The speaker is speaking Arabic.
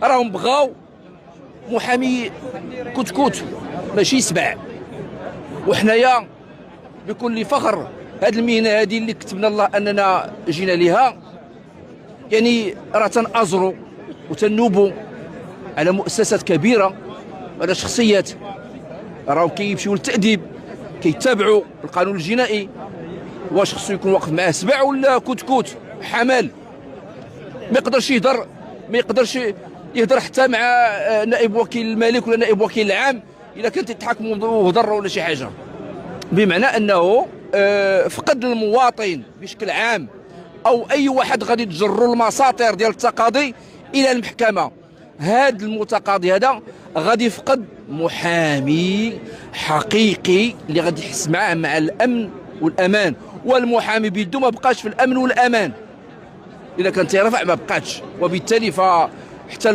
راهم بغاو محامي كتكوت ماشي سبع. وحنايا بكل فخر هذه المهنه هذه اللي كتبنا الله اننا جينا ليها، يعني راه تنأزروا وتنوبوا على مؤسسات كبيره، على شخصيات راهم كيمشيو للتأديب، كيتابعوا القانون الجنائي. واش خصو يكون واقف معاه سبع ولا كتكوت حمل؟ ما يقدرش يهضر حتى مع نائب وكيل الملك ولا نائب وكيل العام الا كانت يتحاكموا وهضر ولا شي حاجه. بمعنى انه فقد المواطن بشكل عام او اي واحد غادي تجروا المساطر ديال التقاضي الى المحكمه، هذا المتقاضي هذا غادي يفقد محامي حقيقي اللي غادي يحس معاه مع الامن والامان. والمحامي بيدو ما بقاش في الامن والامان، اذا كان تيرفع ما بقاتش، وبالتالي فحتى